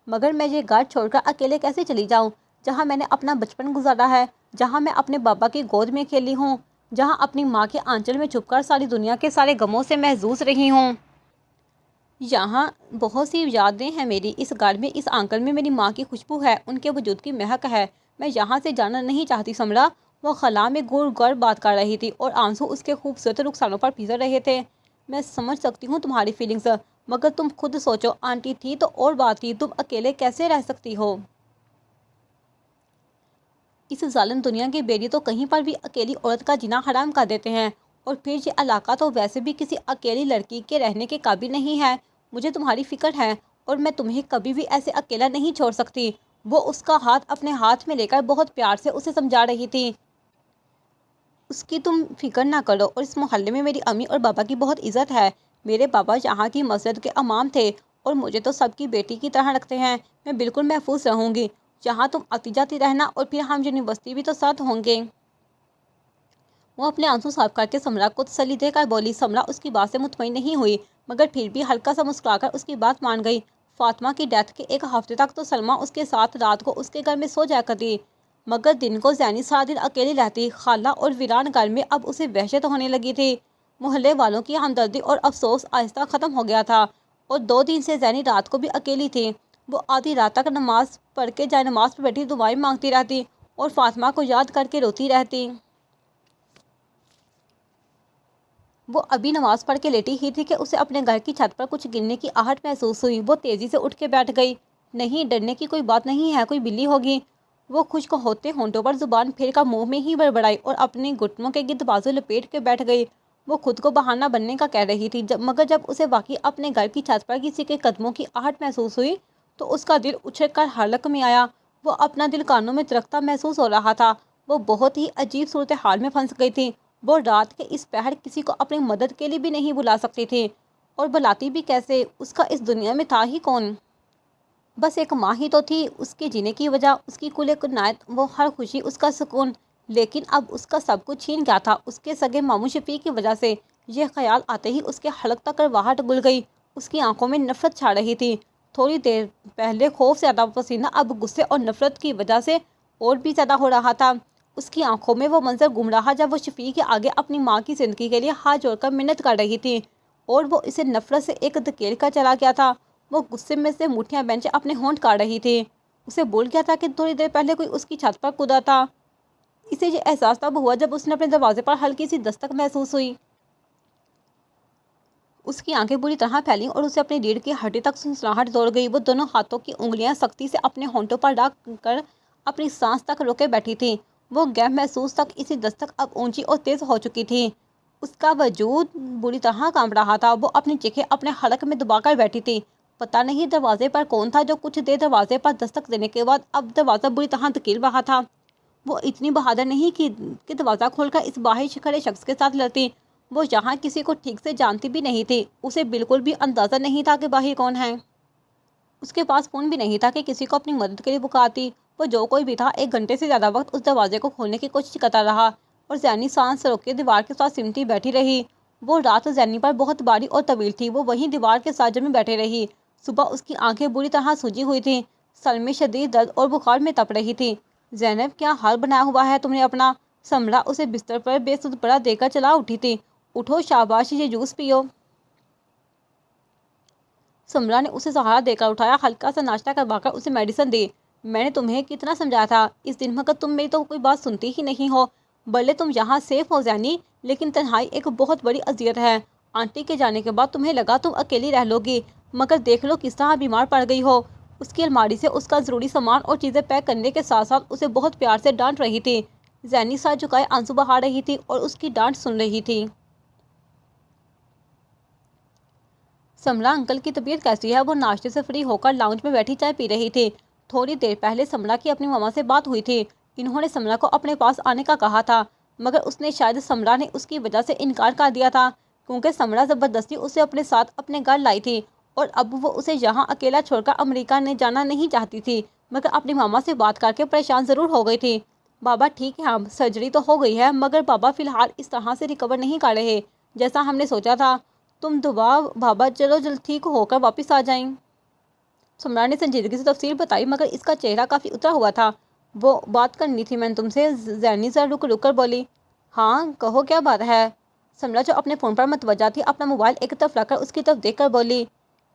مگر میں یہ گھر چھوڑ کر اکیلے کیسے چلی جاؤں، جہاں میں نے اپنا بچپن گزارا ہے، جہاں میں اپنے بابا کی گود میں کھیلی ہوں، جہاں اپنی ماں کے آنچل میں چھپ کر ساری دنیا کے سارے غموں سے محظوظ رہی ہوں۔ یہاں بہت سی یادیں ہیں میری، اس گھر میں، اس آنگن میں میری ماں کی خوشبو ہے، ان کے وجود کی مہک ہے، میں یہاں سے جانا نہیں چاہتی سمرا۔ وہ خلا میں گڑ گڑ بات کر رہی تھی اور آنسو اس کے خوبصورت رخسانوں پر پھسل رہے تھے۔ میں سمجھ سکتی ہوں تمہاری فیلنگز، مگر تم خود سوچو، آنٹی تھی تو اور بات تھی، تم اکیلے کیسے رہ سکتی ہو؟ اس ظالم دنیا کے بیری تو کہیں پر بھی اکیلی عورت کا جینا حرام کر دیتے ہیں، اور پھر یہ علاقہ تو ویسے بھی کسی اکیلی لڑکی کے رہنے کے قابل نہیں ہے۔ مجھے تمہاری فکر ہے اور میں تمہیں کبھی بھی ایسے اکیلا نہیں چھوڑ سکتی۔ وہ اس کا ہاتھ اپنے ہاتھ میں لے کر بہت پیار سے اسے سمجھا رہی تھی۔ اس کی تم فکر نہ کرو، اور اس محلے میں میری امی اور بابا کی بہت عزت ہے۔ میرے بابا یہاں کی مسجد کے امام تھے اور مجھے تو سب کی بیٹی کی طرح رکھتے ہیں۔ میں بالکل محفوظ رہوں گی۔ یہاں تم آتی جاتی رہنا، اور پھر ہم یونیورسٹی بھی تو ساتھ ہوں گے۔ وہ اپنے آنسو صاف کر کے سمرا کو تسلی دے کر بولی۔ سمرا اس کی بات سے مطمئن نہیں ہوئی، مگر پھر بھی ہلکا سا مسکرا کر اس کی بات مان گئی۔ فاطمہ کی ڈیتھ کے ایک ہفتے تک تو سلمیٰ اس کے ساتھ رات کو اس کے گھر میں سو جایا کرتی، مگر دن کو زینی سارا دن اکیلی رہتی۔ خالہ اور ویران گھر میں اب اسے وحشت ہونے لگی تھی۔ محلے والوں کی ہمدردی اور افسوس آہستہ ختم ہو گیا تھا، اور 2 دن سے زینی رات کو بھی اکیلی تھی۔ وہ آدھی رات تک نماز پڑھ کے جائے نماز پر بیٹھی دعائیں مانگتی رہتی اور فاطمہ کو یاد کر کے روتی رہتی۔ وہ ابھی نماز پڑھ کے لیٹی ہی تھی کہ اسے اپنے گھر کی چھت پر کچھ گرنے کی آہٹ محسوس ہوئی۔ وہ تیزی سے اٹھ کے بیٹھ گئی۔ نہیں، ڈرنے کی کوئی بات نہیں ہے، کوئی بلی ہوگی۔ وہ خشک ہوتے ہونٹوں پر زبان پھیر کر منہ میں ہی بڑبڑائی اور اپنے گھٹنوں کے گرد بازو لپیٹ کے بیٹھ گئی۔ وہ خود کو بہانہ بننے کا کہہ رہی تھی، مگر جب اسے واقعی اپنے گھر کی چھت پر کسی کے قدموں کی آہٹ محسوس ہوئی تو اس کا دل اچھل کر حلق میں آیا۔ وہ اپنا دل کانوں میں درختہ محسوس ہو رہا تھا۔ وہ بہت ہی عجیب صورتحال میں پھنس گئی تھی۔ وہ رات کے اس پہر کسی کو اپنی مدد کے لیے بھی نہیں بلا سکتی تھی، اور بلاتی بھی کیسے؟ اس کا اس دنیا میں تھا ہی کون؟ بس ایک ماں ہی تو تھی، اس کے جینے کی وجہ، اس کی کل کنایت، وہ ہر خوشی، اس کا سکون۔ لیکن اب اس کا سب کچھ چھین گیا تھا اس کے سگے ماموں شفیق کی وجہ سے۔ یہ خیال آتے ہی اس کے حلق تک کرواہٹ گل گئی۔ اس کی آنکھوں میں نفرت چھا رہی تھی۔ تھوڑی دیر پہلے خوف سے آدھا پسینہ اب غصے اور نفرت کی وجہ سے اور بھی زیادہ ہو رہا تھا۔ اس کی آنکھوں میں وہ منظر گم رہا جب وہ شفیق کے آگے اپنی ماں کی زندگی کے لیے ہاتھ جوڑ کر منت کر رہی تھی، اور وہ اسے نفرت سے ایک دھکیل کر چلا گیا تھا۔ وہ غصے میں سے مٹھیاں بینچ اپنے ہونٹ کاٹ رہی تھی۔ اسے بھول گیا تھا کہ تھوڑی دیر پہلے کوئی اس کی چھت پر کودا تھا۔ اسے یہ احساس تب ہوا جب اس نے اپنے دروازے پر ہلکی سی دستک محسوس ہوئی۔ اس کی آنکھیں بری طرح پھیلیں اور اسے اپنی ریڑھ کی ہڈی تک سنسناہٹ دوڑ گئی۔ وہ دونوں ہاتھوں کی انگلیاں سختی سے اپنے ہونٹوں پر رکھ کر اپنی سانس تک روکے بیٹھی تھی۔ وہ غیر محسوس تک اسی دستک اب اونچی اور تیز ہو چکی تھی۔ اس کا وجود بری طرح کانپ رہا تھا۔ وہ اپنی چیخیں اپنے حلق میں دبا کر بیٹھی تھی۔ پتہ نہیں دروازے پر کون تھا جو کچھ دیر دروازے پر دستک دینے کے بعد اب دروازہ بری طرح دھکیل رہا تھا۔ وہ اتنی بہادر نہیں کہ دروازہ کھول کر اس باہر کھڑے شخص کے ساتھ لڑتی۔ وہ یہاں کسی کو ٹھیک سے جانتی بھی نہیں تھی۔ اسے بالکل بھی اندازہ نہیں تھا کہ باہر کون ہے۔ اس کے پاس فون بھی نہیں تھا کہ کسی کو اپنی مدد کے لیے پکارتی۔ وہ جو کوئی بھی تھا 1 گھنٹے سے زیادہ وقت اس دروازے کو کھولنے کی کوشش کرتا رہا، اور زینی سانس روک کے دیوار کے ساتھ سمٹی بیٹھی رہی۔ وہ رات زینی پر بہت باری اور طویل تھی۔ وہ وہیں دیوار کے ساتھ جمی بیٹھی رہی۔ صبح اس کی آنکھیں بری طرح سوجی ہوئی تھیں۔ سر میں شدید درد اور بخار میں تپ رہی تھی۔ زینب، کیا حال بنایا ہوا ہے تم نے اپنا؟ سمرا اسے بستر پر بے سود پڑا دے کر چلا اٹھی تھی۔ اٹھو، شاباش، یہ جوس پیو۔ سمرا نے اسے سہارا دے کر اٹھایا، ہلکا سا ناشتہ کروا کر اسے میڈیسن دی۔ میں نے تمہیں کتنا سمجھایا تھا اس دن، مگر تم میری تو کوئی بات سنتی ہی نہیں ہو۔ بھلے تم یہاں سیف ہو زینی، لیکن تنہائی ایک بہت بڑی اذیت ہے۔ آنٹی کے جانے کے بعد تمہیں لگا تم اکیلی رہ لو گی، مگر دیکھ لو کس طرح بیمار پڑ گئی ہو۔ اس کی الماری سے اس کا ضروری سامان اور چیزیں پیک کرنے کے ساتھ ساتھ اسے بہت پیار سے ڈانٹ رہی تھی۔ زینی سر جھکائے آنسو بہا رہی تھی اور اس کی ڈانٹ سن رہی تھی۔ سمرا، انکل کی طبیعت کیسی ہے؟ وہ ناشتے سے فری ہو کر لاؤنج میں بیٹھی چائے پی رہی تھی۔ تھوڑی دیر پہلے سمرا کی اپنی ماما سے بات ہوئی تھی۔ انہوں نے سمرا کو اپنے پاس آنے کا کہا تھا، مگر اس نے شاید سمرا نے اس کی وجہ سے انکار کر دیا تھا، کیونکہ سمرا زبردستی اسے اپنے ساتھ اپنے گھر لائی تھی، اور اب وہ اسے یہاں اکیلا چھوڑ کر امریکہ نے جانا نہیں چاہتی تھی، مگر اپنی ماما سے بات کر کے پریشان ضرور ہو گئی تھی۔ بابا ٹھیک ہے، اب سرجری تو ہو گئی ہے، مگر بابا فی الحال اس طرح سے ریکور نہیں کر رہے جیسا ہم نے سوچا تھا۔ تم دعا بابا چلو جلد ٹھیک ہو کر واپس آ جائیں۔ سمرا نے سنجیدگی سے تفصیل بتائی، مگر اس کا چہرہ کافی اترا ہوا تھا۔ وہ بات کرنی تھی میں نے تم سے، زینی ذرا رک رک کر بولی۔ ہاں کہو، کیا بات ہے؟ سمرا جو اپنے فون پر متوجہ تھی اپنا موبائل ایک طرف رکھ کر اس کی طرف دیکھ کر بولی۔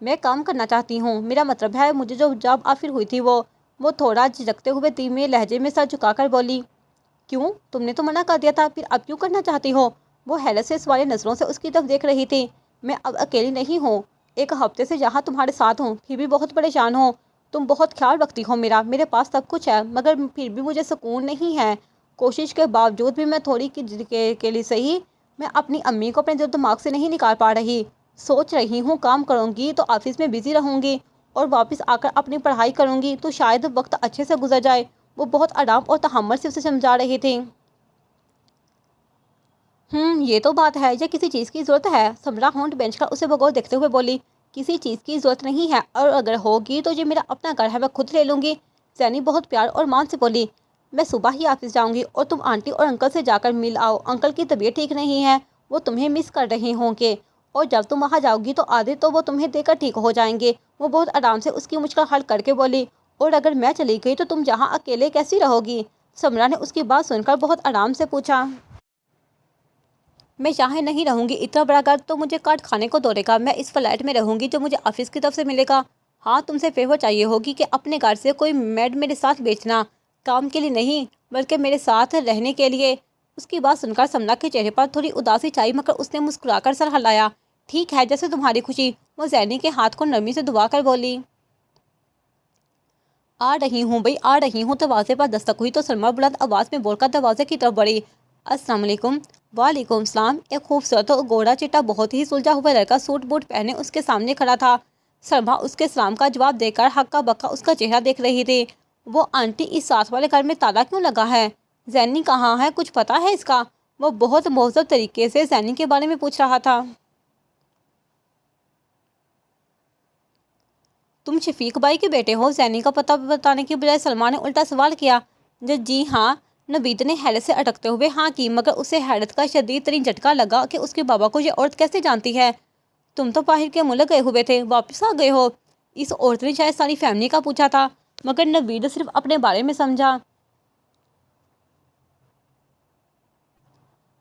میں کام کرنا چاہتی ہوں، میرا مطلب ہے مجھے جو جاب آفر ہوئی تھی وہ تھوڑا جھجکتے ہوئے دھیمے لہجے میں سر جھکا کر بولی۔ کیوں؟ تم نے تو منع کر دیا تھا، پھر اب کیوں کرنا چاہتی ہو؟ وہ حیرت سے سوالے نظروں سے اس کی طرف دیکھ رہی تھی۔ میں اب اکیلی نہیں ہوں، ایک ہفتے سے یہاں تمہارے ساتھ ہوں، پھر بھی بہت پریشان ہوں۔ تم بہت خیال رکھتی ہو میرا، میرے پاس سب کچھ ہے، مگر پھر بھی مجھے سکون نہیں ہے۔ کوشش کے باوجود بھی میں تھوڑی کے لیے صحیح، میں اپنی امی کو اپنے دماغ سے نہیں نکال پا رہی۔ سوچ رہی ہوں کام کروں گی تو آفس میں بزی رہوں گی اور واپس آ کر اپنی پڑھائی کروں گی تو شاید وقت اچھے سے گزر جائے۔ وہ بہت آرام اور تحمل سے اسے سمجھا رہی تھی۔ یہ تو بات ہے، یا کسی چیز کی ضرورت ہے؟ سمرا ہونٹ بینچ کا اسے بغور دیکھتے ہوئے بولی۔ کسی چیز کی ضرورت نہیں ہے، اور اگر ہوگی تو یہ میرا اپنا گھر ہے، میں خود لے لوں گی۔ زینی بہت پیار اور مان سے بولی۔ میں صبح ہی آفس جاؤں گی اور تم آنٹی اور انکل سے جا کر مل آؤ، انکل کی طبیعت ٹھیک نہیں ہے، وہ تمہیں مس کر رہے ہوں گے، اور جب تم وہاں جاؤ گی تو آدھے تو وہ تمہیں دیکھ کر ٹھیک ہو جائیں گے۔ وہ بہت آرام سے اس کی مشکل حل کر کے بولی۔ اور اگر میں چلی گئی تو تم یہاں اکیلے کیسی رہو گی؟ سمرا نے اس کی بات سن کر بہت آرام سے پوچھا۔ میں یہاں نہیں رہوں گی، اتنا بڑا گھر تو مجھے کاٹ کھانے کو دورے گا۔ میں اس فلیٹ میں رہوں گی جو مجھے آفس کی طرف سے ملے گا۔ ہاں، تم سے فیور چاہیے ہوگی کہ اپنے گھر سے کوئی میڈ میرے ساتھ بھیجنا، کام کے لیے نہیں بلکہ میرے ساتھ رہنے کے لیے۔ اس کی بات سن کر سمرا کے چہرے پر تھوڑی اداسی چھائی، مگر اس نے مسکرا کر سر ہلایا۔ ٹھیک ہے، جیسے تمہاری خوشی۔ وہ زینی کے ہاتھ کو نرمی سے دبا کر بولی۔ آ رہی ہوں بھائی، آ رہی ہوں۔ دروازے پر دستک ہوئی تو سلمیٰ بلند آواز میں بول کر دروازے کی طرف بڑھی۔ السلام علیکم۔ وعلیکم السلام۔ ایک خوبصورت اور گوڑا چٹا بہت ہی سلجھا ہوا لڑکا سوٹ بوٹ پہنے اس کے سامنے کھڑا تھا۔ سلمیٰ اس کے سلام کا جواب دے کر ہکا بکا اس کا چہرہ دیکھ رہی تھی۔ وہ آنٹی، اس ساتھ والے گھر میں تالا کیوں لگا ہے؟ زینی کہاں ہے؟ کچھ پتا ہے اس کا؟ وہ بہت مہذب طریقے سے زینی کے بارے میں پوچھ رہا تھا۔ تم شفیق بھائی کے بیٹے ہو؟ زینی کا پتہ بتانے کی بجائے سلمیٰ نے الٹا سوال کیا۔ جی ہاں، نوید نے حیرت سے اٹکتے ہوئے ہاں کی، مگر اسے حیرت کا شدید ترین جھٹکا لگا کہ اس کے بابا کو یہ عورت کیسے جانتی ہے۔ تم تو باہر کے ملک گئے ہوئے تھے، واپس آ گئے ہو؟ اس عورت نے شاید ساری فیملی کا پوچھا تھا، مگر نوید صرف اپنے بارے میں سمجھا۔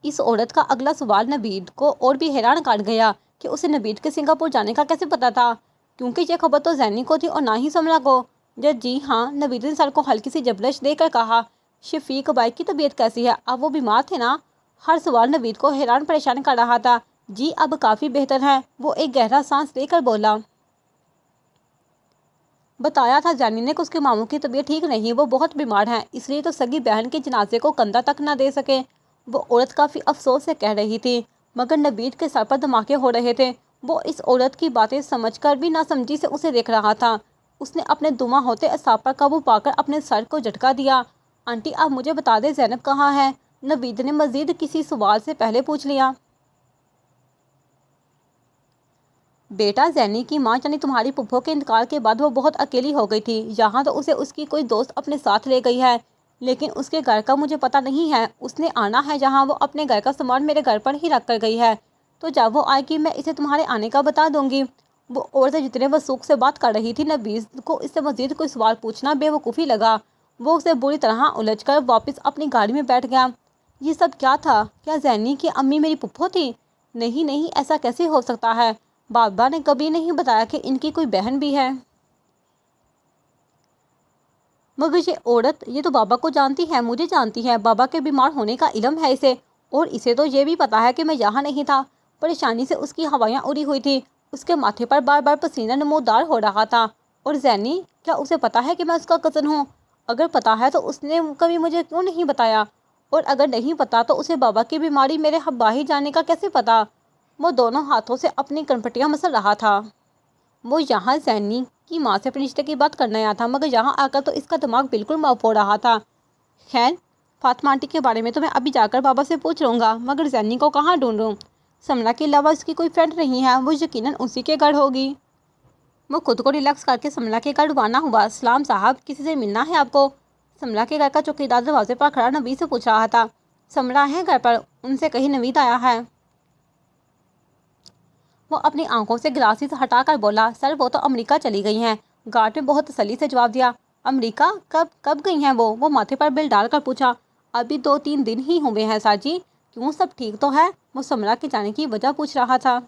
اس عورت کا اگلا سوال نوید کو اور بھی حیران کر گیا کہ اسے نوید کے سنگاپور جانے کا کیسے پتا تھا، کیونکہ یہ خبر تو زینی کو تھی اور نہ ہی سمرا کو۔ جی ہاں، نوید نے سر کو ہلکی سی جبلش دے کر کہا۔ شفیق بھائی کی طبیعت کیسی ہے؟ اب وہ بیمار تھے نا؟ ہر سوال نوید کو حیران پریشان کر رہا تھا۔ جی اب کافی بہتر ہے، وہ ایک گہرا سانس لے کر بولا۔ بتایا تھا زینی نے کہ اس کے ماموں کی طبیعت ٹھیک نہیں، وہ بہت بیمار ہیں، اس لیے تو سگی بہن کے جنازے کو کندھا تک نہ دے سکے۔ وہ عورت کافی افسوس سے کہہ رہی تھی، مگر نوید کے سر پر دھماکے ہو رہے تھے۔ وہ اس عورت کی باتیں سمجھ کر بھی نہ سمجھی سے اسے دیکھ رہا تھا۔ اس نے اپنے دمہ ہوتے اعصاب پر قابو پا کر اپنے سر کو جھٹکا دیا۔ آنٹی، آپ مجھے بتا دیں زینب کہاں ہے؟ نوید نے مزید کسی سوال سے پہلے پوچھ لیا۔ بیٹا، زینی کی ماں یعنی تمہاری پھپھو کے انتقال کے بعد وہ بہت اکیلی ہو گئی تھی، یہاں تو اسے اس کی کوئی دوست اپنے ساتھ لے گئی ہے، لیکن اس کے گھر کا مجھے پتہ نہیں ہے۔ اس نے آنا ہے یہاں، وہ اپنے گھر کا سامان میرے گھر پر ہی رکھ کر گئی ہے، تو جب وہ آئے گی میں اسے تمہارے آنے کا بتا دوں گی۔ وہ عورت جتنے وثوق سے بات کر رہی تھی، نوید کو اس سے مزید کوئی سوال پوچھنا بے وقوفی لگا۔ وہ اسے بری طرح الجھ کر واپس اپنی گاڑی میں بیٹھ گیا۔ یہ سب کیا تھا؟ کیا زینی کی امی میری پھپھو تھی؟ نہیں، ایسا کیسے ہو سکتا ہے؟ بابا نے کبھی نہیں بتایا کہ ان کی کوئی بہن بھی ہے۔ مگر یہ عورت، یہ تو بابا کو جانتی ہے، مجھے جانتی ہے، بابا کے بیمار ہونے کا علم ہے اسے، اور اسے تو یہ بھی پتا ہے کہ میں یہاں نہیں تھا۔ پریشانی سے اس کی ہوائیاں اڑی ہوئی تھی، اس کے ماتھے پر بار بار پسینہ نمودار ہو رہا تھا۔ اور زینی، کیا اسے پتا ہے کہ میں اس کا کزن ہوں؟ اگر پتا ہے تو اس نے کبھی مجھے کیوں نہیں بتایا؟ اور اگر نہیں پتا تو اسے بابا کی بیماری میرے باہر جانے کا کیسے پتا؟ وہ دونوں ہاتھوں سے اپنی کنپٹیاں مسل رہا تھا۔ وہ یہاں زینی کی ماں سے اپنے رشتے کی بات کرنے آیا تھا، مگر یہاں آ کر تو اس کا دماغ بالکل معاف ہو رہا تھا۔ خیر، فاطمہ آنٹی کے بارے میں تو میں ابھی جا کر بابا سے پوچھ لوں گا، مگر زینی کو کہاں ڈھونڈوں؟ سمرا کے علاوہ اس کی کوئی فرینڈ نہیں ہے، وہ یقیناً اسی کے گھر ہوگی۔ وہ خود کو ریلیکس کر کے سمرا کے گھر روانہ ہوا۔ سلام صاحب، کسی سے ملنا ہے آپ کو؟ سمرا کے گھر کا چوکیدار دروازے پر کھڑا نوید سے پوچھ رہا تھا۔ سمرا ہے گھر پر، ان سے کہیں نوید آیا ہے؟ وہ اپنی آنکھوں سے گلاسز ہٹا کر بولا، سر وہ تو امریکہ چلی گئی ہیں۔ گارڈ نے بہت تسلی سے جواب دیا۔ امریکہ؟ کب گئی ہیں وہ ماتھے پر بل ڈال کر پوچھا۔ ابھی 2-3 دن ہی ہوئے ہیں سر جی۔ کیوں، سب ٹھیک تو ہے؟ وہ سمرا کے جانے کی وجہ پوچھ رہا تھا۔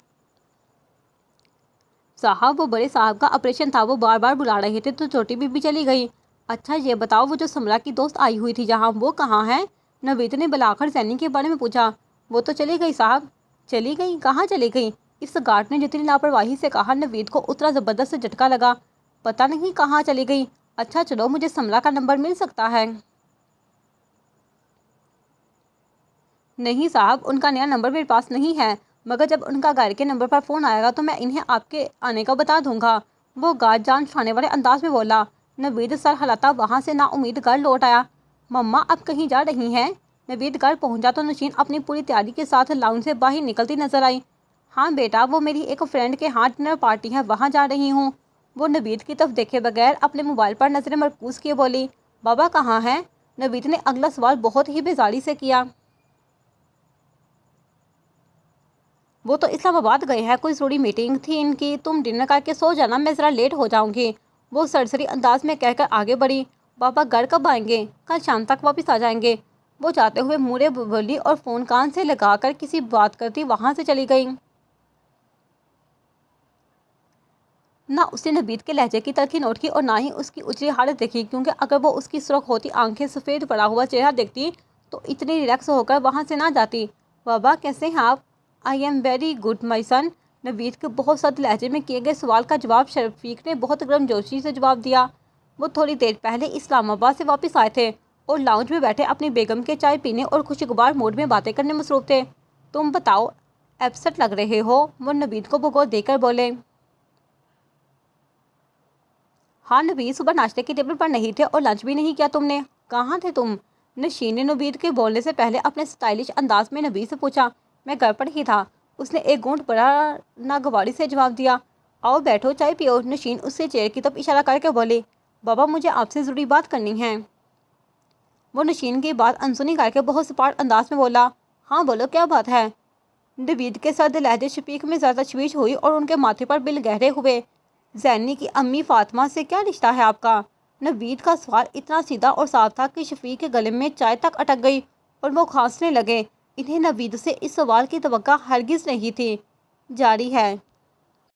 صاحب وہ بڑے صاحب کا آپریشن تھا، وہ بار بار بلا رہے تھے تو چھوٹی بیبی چلی گئی۔ اچھا یہ بتاؤ وہ جو سمرا کی دوست آئی ہوئی تھی جہاں، وہ کہاں ہے؟ نوید نے بلا کر زینی کے بارے میں پوچھا۔ وہ تو چلی گئی صاحب۔ چلی گئی؟ کہاں چلی گئی؟ اس گارڈ نے جتنی لاپرواہی سے کہا، نوید کو اتنا زبردست جھٹکا لگا۔ پتہ نہیں کہاں چلی گئی۔ اچھا چلو مجھے سمرا کا نمبر مل سکتا ہے؟ نہیں صاحب، ان کا نیا نمبر میرے پاس نہیں ہے، مگر جب ان کا گھر کے نمبر پر فون آئے گا تو میں انہیں آپ کے آنے کا بتا دوں گا، وہ گارڈ جان چھانے والے انداز میں بولا۔ نوید سر ہلاتا وہاں سے نا امید گھر لوٹ آیا۔ مما اب کہیں جا رہی ہیں؟ نوید گھر پہنچا تو نشین اپنی پوری تیاری کے ساتھ لاؤنج سے باہر نکلتی نظر آئی۔ ہاں بیٹا، وہ میری ایک فرینڈ کے ہاں ڈنر پارٹی ہے، وہاں جا رہی ہوں۔ وہ نوید کی طرف دیکھے بغیر اپنے موبائل پر نظریں مرکوز کیے بولی۔ بابا کہاں ہیں؟ نوید نے اگلا سوال بہت ہی بیزاری سے کیا۔ وہ تو اسلام آباد گئے ہیں، کوئی ضروری میٹنگ تھی ان کی، تم ڈنر کر کے سو جانا، میں ذرا لیٹ ہو جاؤں گی، وہ سرسری انداز میں کہہ کر آگے بڑھی۔ بابا گھر کب آئیں گے؟ کل شام تک واپس آ جائیں گے، وہ جاتے ہوئے موڑے بولی اور فون کان سے لگا کر کسی بات کرتی وہاں سے چلی گئی۔ نہ اس نے نوید کے لہجے کی تلخی نوٹ کی اور نہ ہی اس کی اجڑی حالت دیکھی، کیونکہ اگر وہ اس کی سرخ ہوتی آنکھیں، سفید پڑا ہوا چہرہ دیکھتی تو اتنی ریلیکس ہو کر وہاں سے نہ جاتی۔ بابا کیسے ہیں آپ؟ I am very good my سن۔ نوید کے بہت سخت لہجے میں کیے گئے سوال کا جواب شفیق نے بہت گرم جوشی سے جواب دیا۔ وہ تھوڑی دیر پہلے اسلام آباد سے واپس آئے تھے اور لاؤنج میں بیٹھے اپنی بیگم کے چائے پینے اور خوشگوار موڈ میں باتیں کرنے مصروف تھے۔ تم بتاؤ، ایپسٹ لگ رہے ہو، وہ نوید کو بغور دے کر بولے۔ ہاں نوید، صبح ناشتے کی ٹیبل پر نہیں تھے اور لنچ بھی نہیں کیا تم نے، کہاں تھے تم؟ نشین نے نوید کے بولنے سے پہلے اپنے سٹائلش انداز میں نوید سے پوچھا۔ میں گھر پر ہی تھا، اس نے ایک گھونٹ بڑا ناگواری سے جواب دیا۔ آؤ بیٹھو چائے پیو، نشین اس سے چیئر کی طرف اشارہ کر کے بولی۔ بابا مجھے آپ سے ضروری بات کرنی ہے، وہ نشین کی بات انسنی کر کے بہت سپاٹ انداز میں بولا۔ ہاں بولو کیا بات ہے؟ نوید کے سرد لہجے شفیق میں ذرا تشویش ہوئی اور ان کے ماتھے پر بل گہرے ہوئے۔ زینی کی امی فاطمہ سے کیا رشتہ ہے آپ کا؟ نوید کا سوال اتنا سیدھا اور صاف تھا کہ شفیق کے گلے میں چائے تک اٹک گئی اور وہ کھانسنے لگے۔ انہیں نوید سے اس سوال کی توقع ہرگز نہیں تھی۔ جاری ہے۔